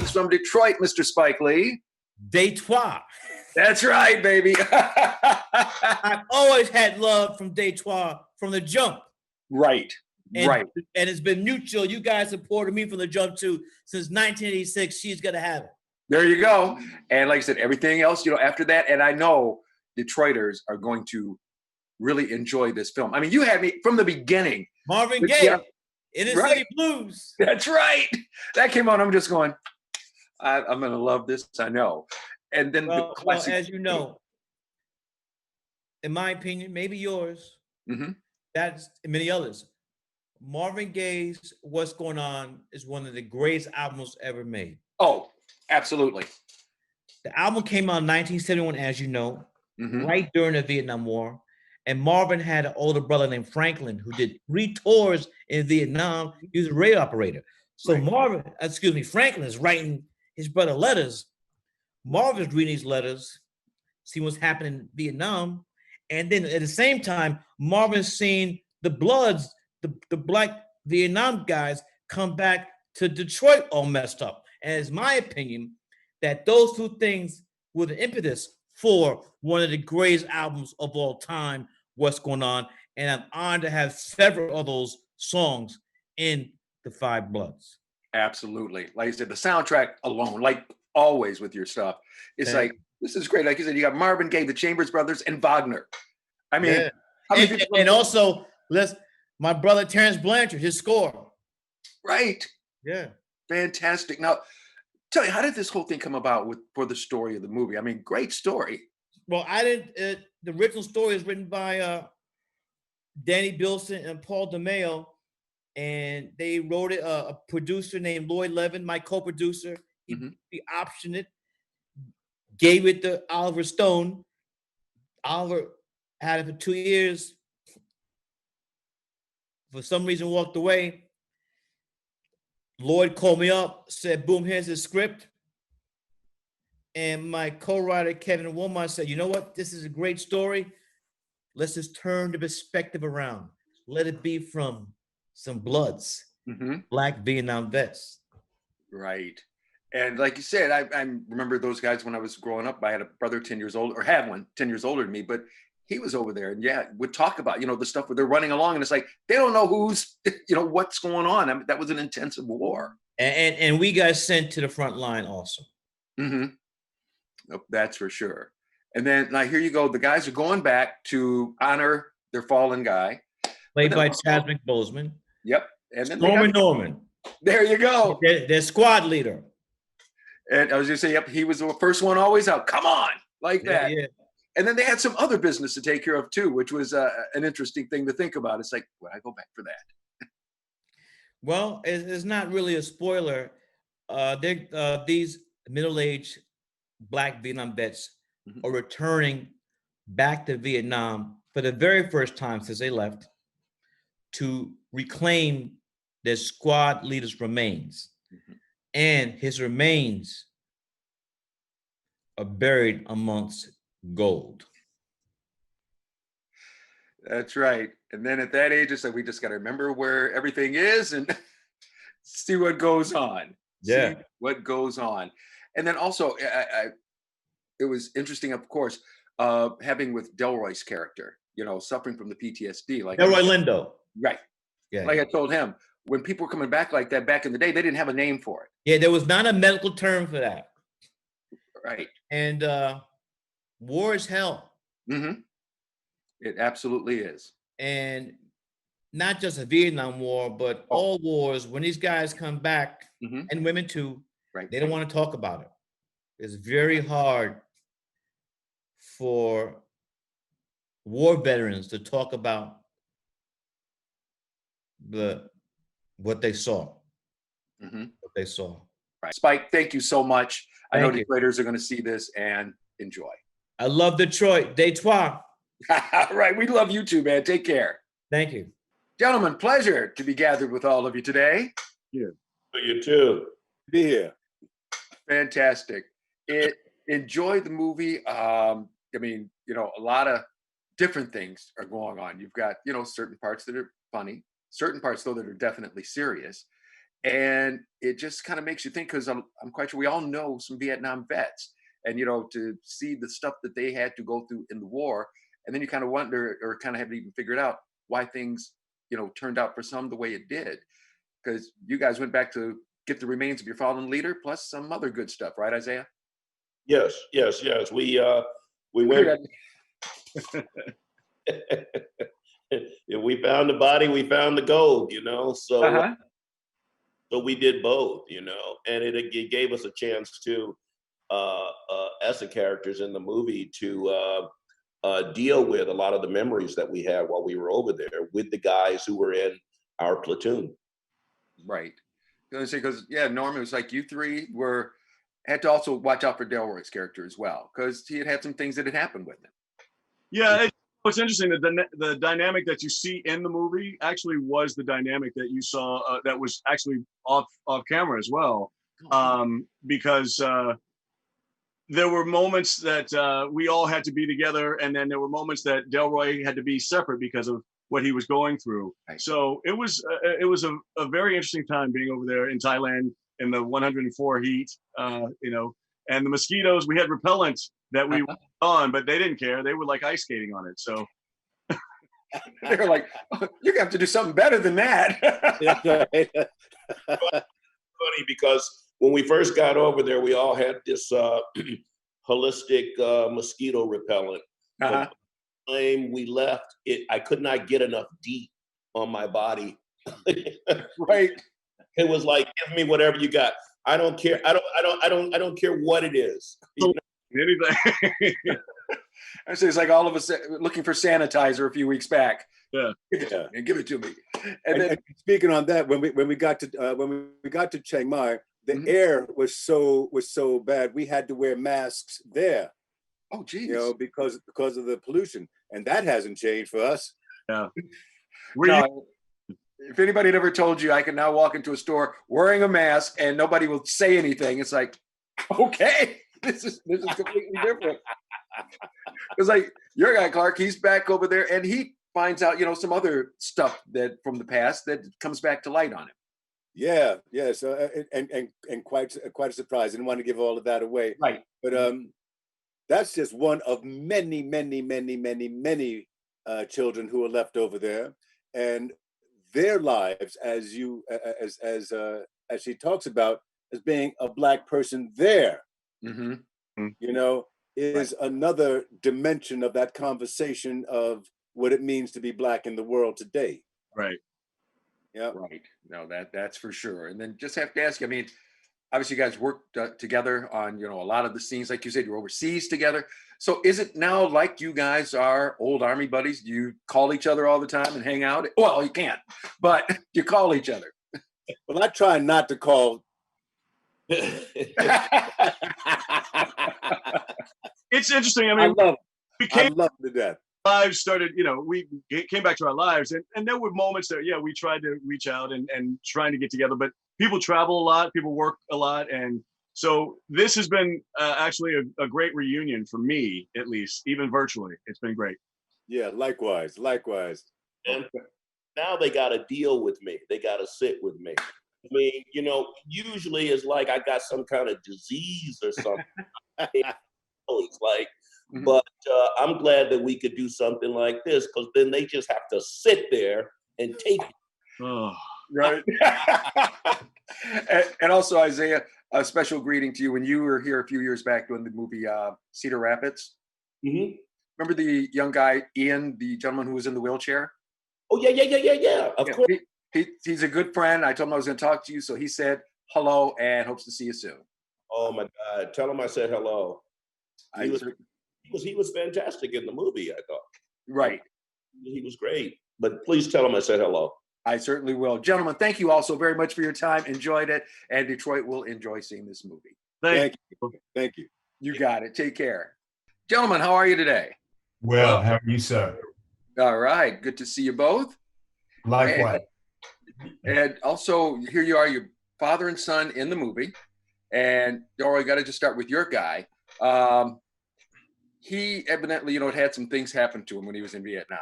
is from Detroit, Mr. Spike Lee. Detroit. That's right, baby. I've always had love from Detroit from the jump. Right. And it's been mutual. You guys supported me from the jump too. Since 1986, she's gonna have it. There you go. And like I said, everything else, after that, and I know Detroiters are going to really enjoy this film. I mean, you had me from the beginning. Marvin Gaye, Inner City Blues. That's right. That came on. I'm just going, I'm going to love this. I know. And then the classic. Well, as you know, in my opinion, maybe yours, that's many others. Marvin Gaye's What's Going On is one of the greatest albums ever made. Oh, absolutely. The album came out in 1971, as you know, right during the Vietnam War. And Marvin had an older brother named Franklin who did 3 tours in Vietnam. He was a radio operator. So Franklin is writing his brother letters. Marvin's reading these letters, seeing what's happening in Vietnam. And then at the same time, Marvin's seeing the Bloods, the black Vietnam guys, come back to Detroit all messed up. And it's my opinion that those 2 things were the impetus for one of the greatest albums of all time, What's Going On. And I'm honored to have several of those songs in the 5 Bloods. Absolutely. Like I said, the soundtrack alone, like always with your stuff, it's like, this is great. Like you said, you got Marvin Gaye, the Chambers Brothers, and Wagner. I mean, and also, my brother Terrence Blanchard, his score. Right. Yeah. Fantastic. Now, tell me, how did this whole thing come about for the story of the movie? I mean, great story. Well, the original story is written by Danny Bilson and Paul DeMeo, and they wrote it. A producer named Lloyd Levin, my co-producer, he optioned it, gave it to Oliver Stone. Oliver had it for 2 years. For some reason, walked away. Lloyd called me up, said, boom, here's his script. And my co-writer, Kevin Wilmot, said, you know what? This is a great story. Let's just turn the perspective around. Let it be from some Bloods, black Vietnam vets. Right. And like you said, I remember those guys when I was growing up. I had a brother 10 years old, or had one 10 years older than me, but he was over there and would talk about, the stuff where they're running along and it's like, they don't know who's, what's going on. I mean, that was an intensive war. And we got sent to the front line also. That's for sure. And then now here you go. The guys are going back to honor their fallen guy. Played by Chadwick Boseman. Yep. And then Norman. There you go. Their squad leader. And I was going to say, yep, he was the first one always out. Come on. Like that. Yeah. And then they had some other business to take care of too, which was an interesting thing to think about. It's like, would I go back for that? Well, it's not really a spoiler. These middle-aged black Vietnam vets are returning back to Vietnam for the very first time since they left to reclaim their squad leader's remains. And his remains are buried amongst gold. That's right. And then at that age, it's like we just got to remember where everything is and see what goes on. Yeah. See what goes on. And then also, it was interesting, of course, having with Delroy's character, suffering from the PTSD. Like Delroy Lindo. Right. Yeah. Like I told him, when people were coming back like that back in the day, they didn't have a name for it. Yeah, there was not a medical term for that. Right. And war is hell. It absolutely is. And not just a Vietnam War, but all wars, when these guys come back, and women too, they don't want to talk about it. It's very hard for war veterans to talk about what they saw. What they saw. Right. Spike, thank you so much. I know Detroiters are going to see this and enjoy. I love Detroit. Detroit. Right. We love you too, man. Take care. Thank you. Gentlemen, pleasure to be gathered with all of you today. Yeah. You too. Be here. Fantastic. Enjoy the movie. I mean, a lot of different things are going on. You've got, certain parts that are funny, certain parts though that are definitely serious. And it just kind of makes you think, because I'm quite sure we all know some Vietnam vets, and to see the stuff that they had to go through in the war, and then you kind of wonder, or kind of haven't even figured out why things turned out for some the way it did, because you guys went back to get the remains of your fallen leader plus some other good stuff, right, Isaiah? Yes, yes, yes. We went. If we found the body, we found the gold. So Uh-huh. so we did both. And it gave us a chance to, as the characters in the movie, to deal with a lot of the memories that we had while we were over there with the guys who were in our platoon. Right. Because Norman, it was like you three had to also watch out for Delroy's character as well, because he had some things that had happened with him. Yeah, it's interesting that the dynamic that you see in the movie actually was the dynamic that you saw that was actually off camera as well, because there were moments that we all had to be together, and then there were moments that Delroy had to be separate because of what he was going through. Right. So it was a very interesting time being over there in Thailand in the 104 heat, and the mosquitoes. We had repellent that we were on, but they didn't care. They were like ice skating on it. So they're like, you're gonna have to do something better than that. Funny, because when we first got over there, we all had this holistic mosquito repellent. Uh-huh. But the time we left, I could not get enough DEET on my body. Right. It was like, give me whatever you got. I don't care. I don't care what it is. anything. I say it's like all of us looking for sanitizer a few weeks back. Yeah. Give it to me. And speaking on that, when we got to Chiang Mai, the air was so bad we had to wear masks there. Oh, geez. Because of the pollution, and that hasn't changed for us. Yeah. If anybody had ever told you I can now walk into a store wearing a mask and nobody will say anything, it's like, okay, this is completely different. It's like your guy Clark, he's back over there, and he finds out some other stuff that from the past that comes back to light on him. Yeah. So and quite a surprise. I didn't want to give all of that away. Right. But that's just one of many children who are left over there, and their lives, as she talks about, as being a Black person there, is another dimension of that conversation of what it means to be Black in the world today. Right. Yeah. Right. No, that's for sure. And then just have to ask you, I mean, obviously you guys worked together on, a lot of the scenes. Like you said, you're overseas together. So is it now like you guys are old Army buddies? Do you call each other all the time and hang out? Well, you can't, but you call each other. Well, I try not to call. It's interesting. I mean, I love the death. Lives started, we came back to our lives, and there were moments that, we tried to reach out and trying to get together, but people travel a lot, people work a lot. And so this has been actually a great reunion for me, at least, even virtually. It's been great. Yeah, likewise. And now they got to deal with me. They got to sit with me. I mean, usually it's like I got some kind of disease or something. It's like, but I'm glad that we could do something like this, because then they just have to sit there and take it. Oh. Right. and also, Isaiah, a special greeting to you when you were here a few years back doing the movie Cedar Rapids. Mm-hmm. Remember the young guy, Ian, the gentleman who was in the wheelchair? Oh, yeah. Of course. He's a good friend. I told him I was going to talk to you, so he said hello and hopes to see you soon. Oh my God! Tell him I said hello. He was fantastic in the movie, I thought. Right. He was great. But please tell him I said hello. I certainly will. Gentlemen, thank you all so very much for your time. Enjoyed it. And Detroit will enjoy seeing this movie. Thank you. Thank you. You got it. Take care. Gentlemen, how are you today? Well, how are you, sir? All right. Good to see you both. Likewise. And also, here you are, your father and son in the movie. And Delroy, got to just start with your guy. He evidently, had some things happen to him when he was in Vietnam.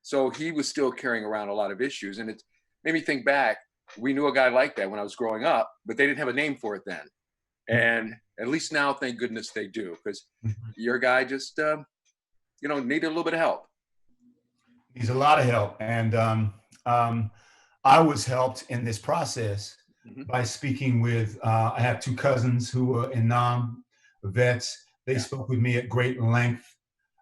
So he was still carrying around a lot of issues. And it made me think back, we knew a guy like that when I was growing up, but they didn't have a name for it then. And at least now, thank goodness they do, because your guy just, needed a little bit of help. Needs a lot of help. And I was helped in this process by speaking with, I have two cousins who are in Nam, vets. They spoke with me at great length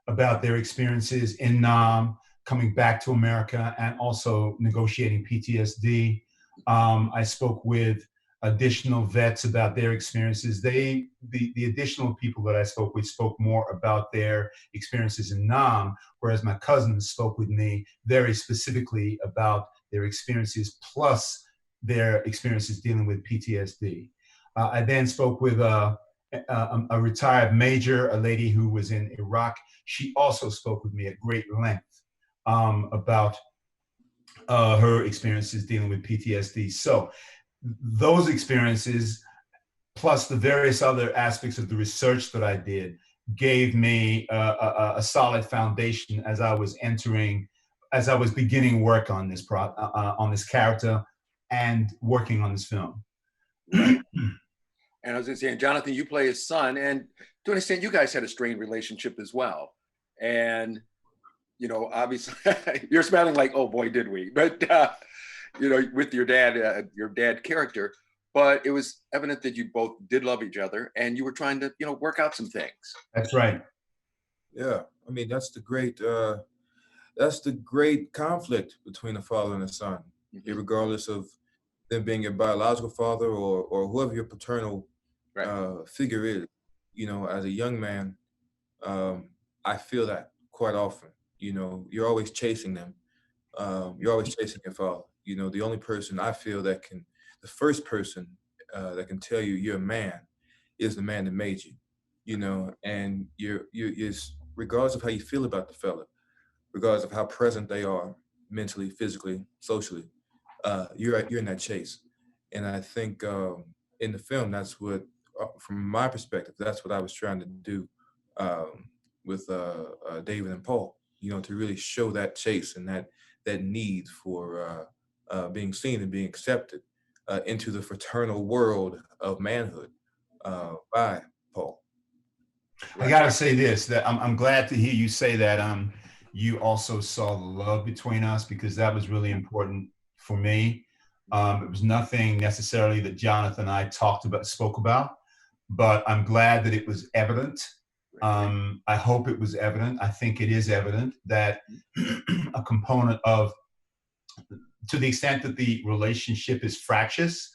about their experiences in Nam, coming back to America, and also negotiating PTSD. I spoke with additional vets about their experiences. The additional people that I spoke with spoke more about their experiences in Nam, whereas my cousins spoke with me very specifically about their experiences plus their experiences dealing with PTSD. I then spoke with a retired major, a lady who was in Iraq. She also spoke with me at great length about her experiences dealing with PTSD. So those experiences, plus the various other aspects of the research that I did, gave me a solid foundation as I was beginning work on this character and working on this film. Right. And I was going to say, Jonathan, you play his son, and to an extent, you guys had a strained relationship as well. And, obviously, you're smiling like, oh boy, did we? But, with your dad character, but it was evident that you both did love each other, and you were trying to, work out some things. That's right. Yeah, I mean, that's the great conflict between a father and a son, regardless of them being your biological father or whoever your paternal figure is. As a young man, I feel that quite often. You're always chasing them. You're always chasing your father. The only person I feel the first person that can tell you you're a man is the man that made you. And you're regardless of how you feel about the fella, regardless of how present they are mentally, physically, socially, you're in that chase. And I think in the film, that's what, from my perspective, that's what I was trying to do with David and Paul. To really show that chase and that need for being seen and being accepted into the fraternal world of manhood by Paul. I gotta say this, that I'm glad to hear you say that you also saw the love between us, because that was really important for me. It was nothing necessarily that Jonathan and I spoke about, but I'm glad that it was evident. I hope it was evident. I think it is evident that a component of, to the extent that the relationship is fractious,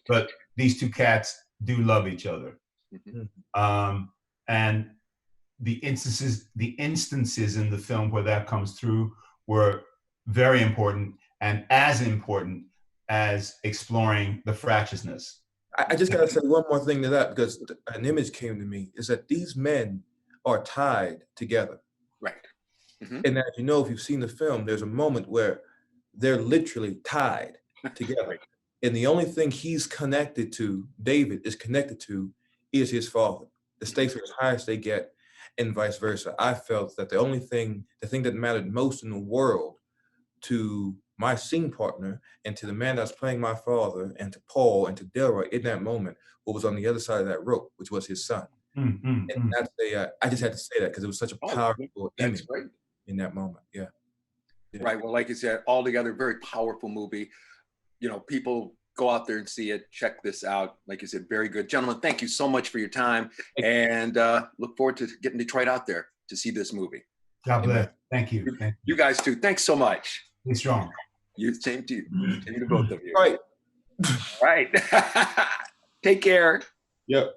but these two cats do love each other. And the instances in the film where that comes through were very important, and as important as exploring the fractiousness. I just gotta say one more thing to that, because an image came to me, is that these men are tied together. Right. And as you know, if you've seen the film, there's a moment where they're literally tied together. And the only thing he's connected to, David is connected to, is his father. The stakes are as high as they get, and vice versa. I felt that the thing that mattered most in the world to my scene partner and to the man that was playing my father and to Paul and to Delroy in that moment, what was on the other side of that rope, which was his son. And that's I just had to say that because it was such a powerful image in that moment. Yeah. Right. Well, like you said, altogether, very powerful movie. People go out there and see it. Check this out. Like you said, very good. Gentlemen, thank you so much for your time, and look forward to getting Detroit out there to see this movie. God bless. Thank you. You guys too. Thanks so much. Be strong. Same to you. Same to both of you. Right. Right. Take care. Yep.